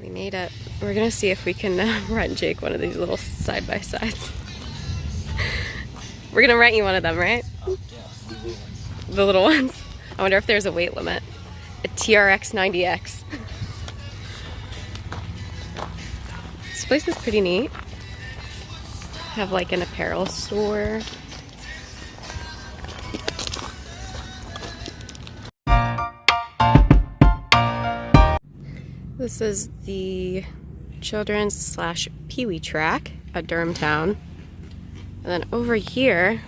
We made it. We're gonna see if we can rent Jake one of these little side-by-sides. We're gonna rent you one of them, right? Oh, yeah. The little ones. I wonder if there's a weight limit. A TRX 90X. This place is pretty neat. Have like an apparel store. This is the children's / Pee-wee track at Durhamtown. And then over here,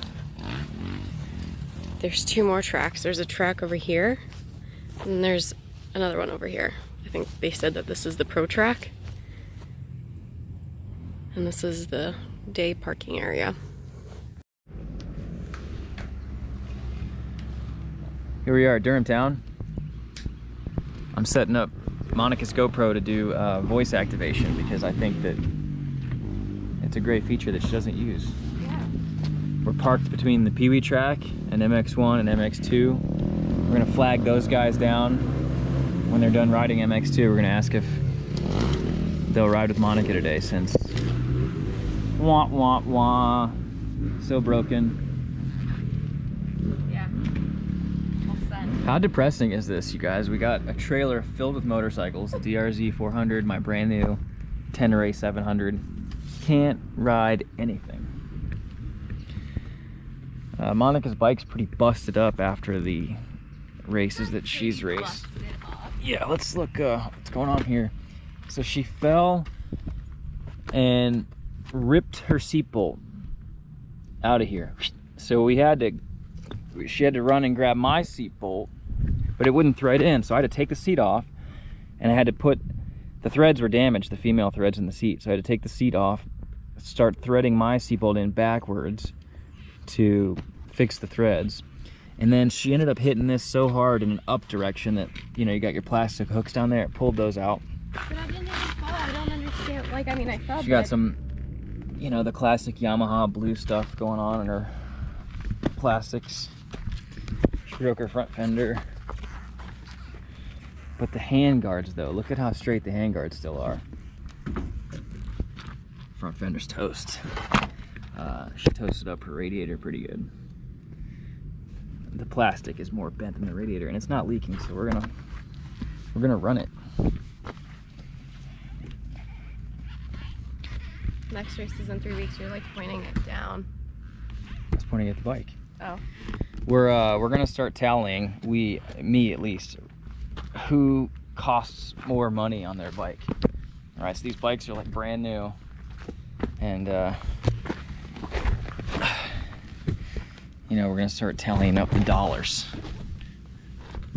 there's two more tracks. There's a track over here, and there's another one over here. I think they said that this is the pro track. And this is the day parking area. Here we are at Durhamtown. I'm setting up Monica's GoPro to do voice activation because I think that it's a great feature that she doesn't use. Yeah. We're parked between the Pee-wee track and MX1 and MX2. We're gonna flag those guys down. When they're done riding MX2, we're gonna ask if they'll ride with Monica today since wah wah wah, so broken. How depressing is this, you guys? We got a trailer filled with motorcycles, the DRZ 400, my brand new Tenere 700. Can't ride anything. Monica's bike's pretty busted up after the races that she's raced. Yeah, let's look what's going on here. So she fell and ripped her seat bolt out of here. So she had to run and grab my seat bolt, but it wouldn't thread in, so I had to take the seat off, and I had to put, the threads were damaged, the female threads in the seat, so I had to take the seat off, start threading my seat bolt in backwards to fix the threads. And then she ended up hitting this so hard in an up direction that, you know, you got your plastic hooks down there, it pulled those out. But I didn't even fall. I don't understand. Like, I mean, I fell. She got some, you know, the classic Yamaha blue stuff going on in her plastics. She broke her front fender. But the hand guards, though, look at how straight the hand guards still are. Front fender's toast. She toasted up her radiator pretty good. The plastic is more bent than the radiator, and it's not leaking, so we're gonna run it. Next race is in 3 weeks. You're like pointing it down. I was pointing at the bike. Oh. We're gonna start tallying, me at least, who costs more money on their bike. All right, so these bikes are like brand new, and you know, we're gonna start tallying up the dollars.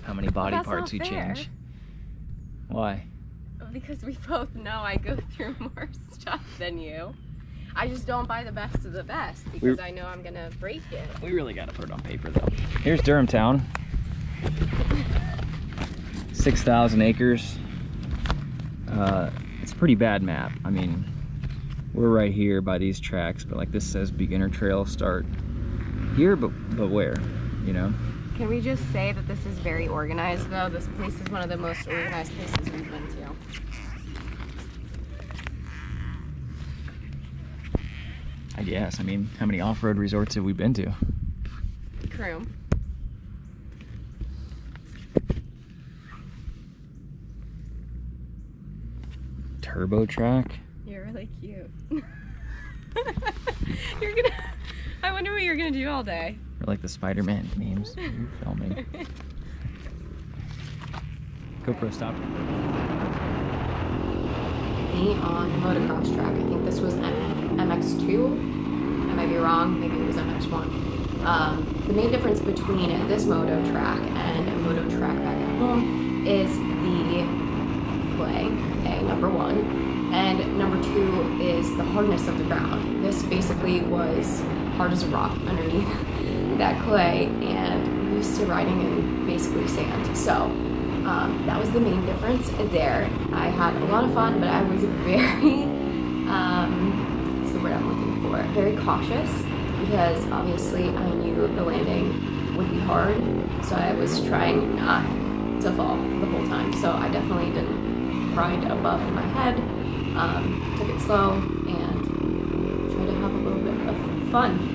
How many body parts we change. Why? Because we both know I go through more stuff than you. I just don't buy the best of the best because I know I'm gonna break it. We really gotta put it on paper though. Here's Durhamtown. 6,000 acres. It's a pretty bad map. I mean, we're right here by these tracks, but like this says beginner trail start here, but where, you know? Can we just say that this is very organized though? This place is one of the most organized places we've been to. I guess. I mean, how many off-road resorts have we been to? Crew. Turbo track. You're really cute. I wonder what you're gonna do all day. Or like the Spider-Man memes you're filming. GoPro stop. Me on the motocross track. I think this was MX2. I might be wrong. Maybe it was MX1. The main difference between this moto track and a moto track back at home is the clay, okay, number one. And number two is the hardness of the ground. This basically was hard as a rock underneath that clay, and we're used to riding in basically sand. So that was the main difference there. I had a lot of fun, but I was very, what's the word I'm looking for? Very cautious, because obviously I knew the landing would be hard, so I was trying not to fall the whole time. So I definitely didn't ride above my head, took it slow, and tried to have a little bit of fun.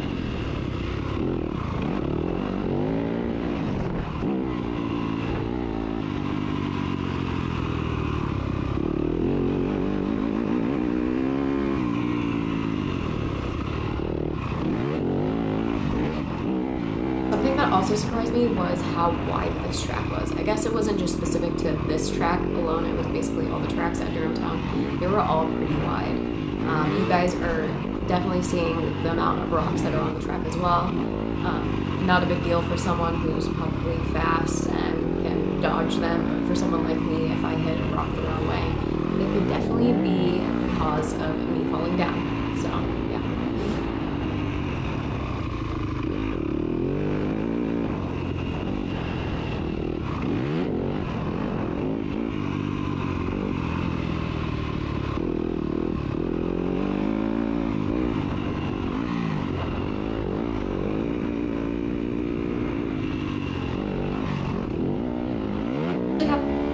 Something that also surprised me was how wide this track was. I guess it wasn't just specific to this track alone, it was basically all the tracks at Durhamtown. They were all pretty wide. You guys are definitely seeing the amount of rocks that are on the track as well. Not a big deal for someone who's probably fast and can dodge them, but for someone like me, if I hit a rock the wrong way, it could definitely be the cause of me falling down. So, yeah.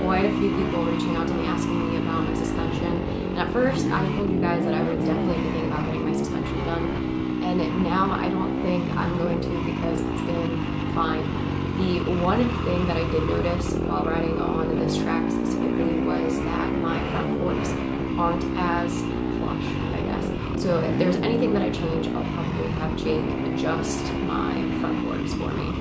Quite a few people reaching out to me asking me about my suspension, and at first I told you guys that I was definitely thinking about getting my suspension done, and now I don't think I'm going to because it's been fine. The one thing that I did notice while riding on this track specifically was that my front forks aren't as flush, I guess. So if there's anything that I change, I'll probably have Jake adjust my front forks for me.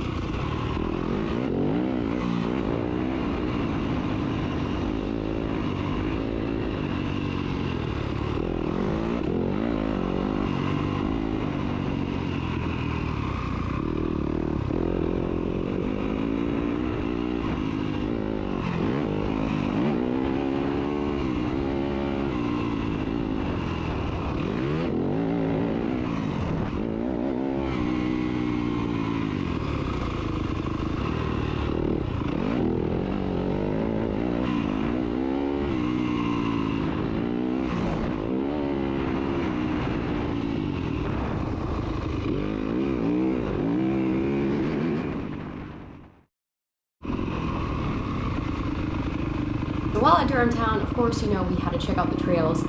While at Durhamtown, of course, you know, we had to check out the trails.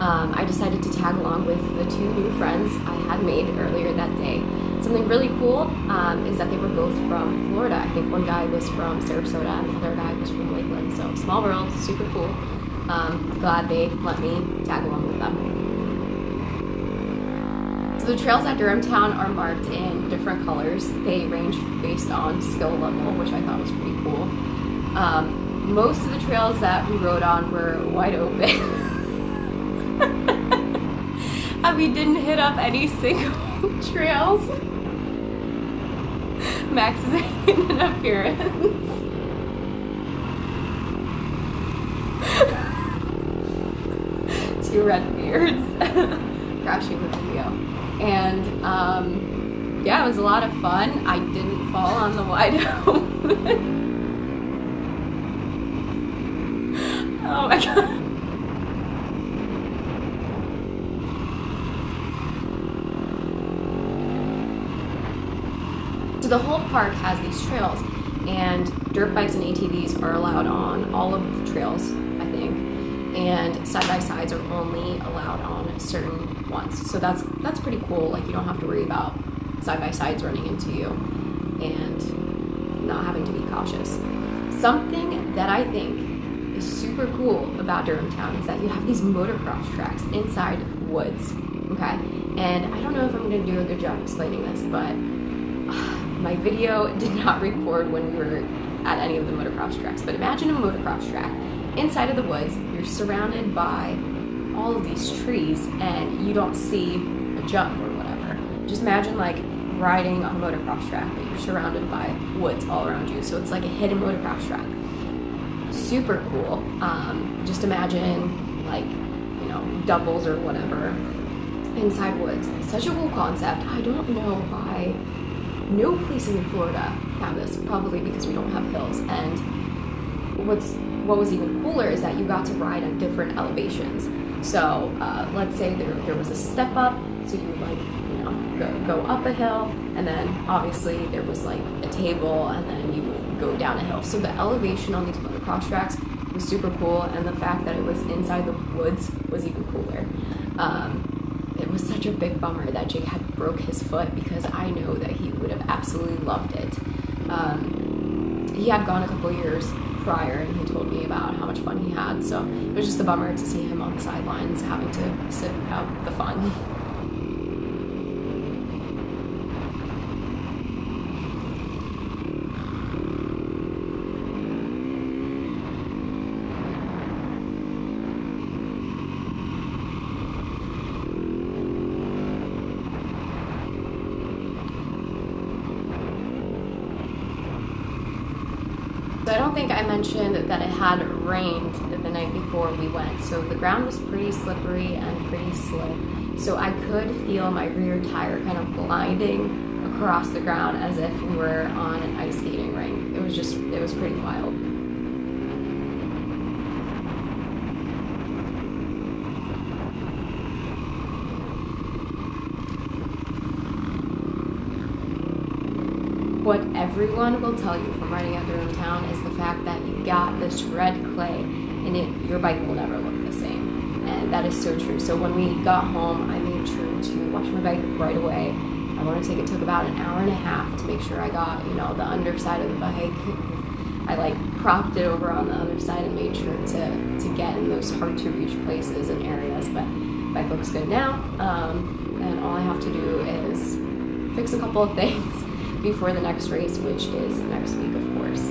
I decided to tag along with the two new friends I had made earlier that day. Something really cool is that they were both from Florida. I think one guy was from Sarasota and the other guy was from Lakeland. So small world, super cool. Glad they let me tag along with them. So the trails at Durhamtown are marked in different colors. They range based on skill level, which I thought was pretty cool. Most of the trails that we rode on were wide open. And we didn't hit up any single trails. Max is making an appearance. Two red beards crashing the video. And yeah, it was a lot of fun. I didn't fall on the wide open. Oh my god. So the whole park has these trails, and dirt bikes and ATVs are allowed on all of the trails, I think, and side-by-sides are only allowed on certain ones. So that's pretty cool. Like, you don't have to worry about side-by-sides running into you and not having to be cautious. Something that I think is super cool about Durhamtown is that you have these motocross tracks inside woods, okay? And I don't know if I'm going to do a good job explaining this, but my video did not record when we were at any of the motocross tracks. But imagine a motocross track inside of the woods. You're surrounded by all of these trees and you don't see a jump or whatever. Just imagine like riding on a motocross track, but you're surrounded by woods all around you. So it's like a hidden motocross track. Super cool. Just imagine like, you know, doubles or whatever inside woods. Such a cool concept. I don't know why no places in Florida have this, probably because we don't have hills. And what was even cooler is that you got to ride at different elevations. So let's say there was a step up, so you would like, you know, go up a hill, and then obviously there was like a table, and then you would go down a hill. So the elevation on these motocross tracks was super cool, and the fact that it was inside the woods was even cooler. It was such a big bummer that Jake had broke his foot, because I know that he would have absolutely loved it. He had gone a couple years prior, and he told me about how much fun he had, so it was just a bummer to see him on the sidelines having to sit out the fun. So I don't think I mentioned that it had rained the night before we went, so the ground was pretty slippery and pretty slick, so I could feel my rear tire kind of gliding across the ground as if we were on an ice skating rink. It was pretty wild. What everyone will tell you from riding at Durhamtown is the fact that you got this red clay and your bike will never look the same. And that is so true. So when we got home, I made sure to wash my bike right away. I want to say it took about an hour and a half to make sure I got, the underside of the bike. I propped it over on the other side and made sure to get in those hard to reach places and areas. But bike looks good now. And all I have to do is fix a couple of things before the next race, which is next week, of course.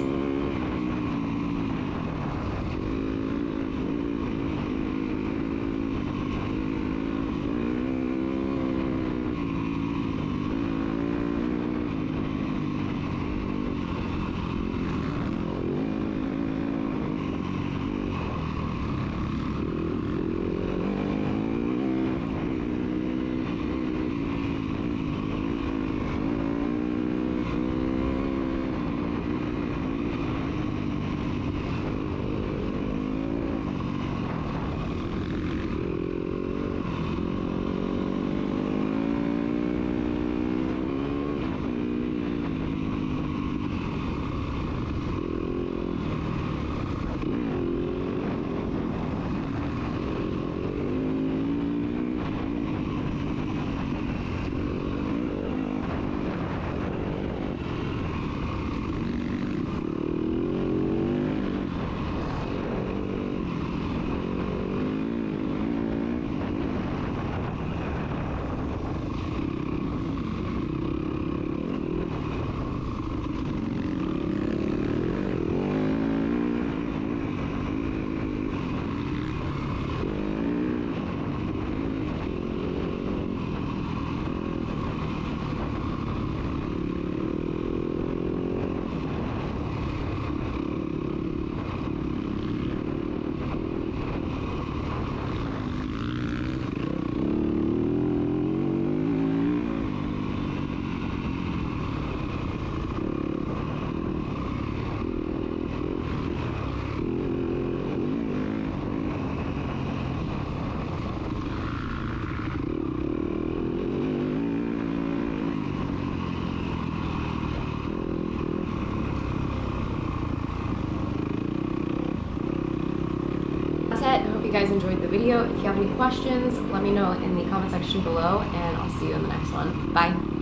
That's it. I hope you guys enjoyed the video. If you have any questions, let me know in the comment section below, and I'll see you in the next one. Bye.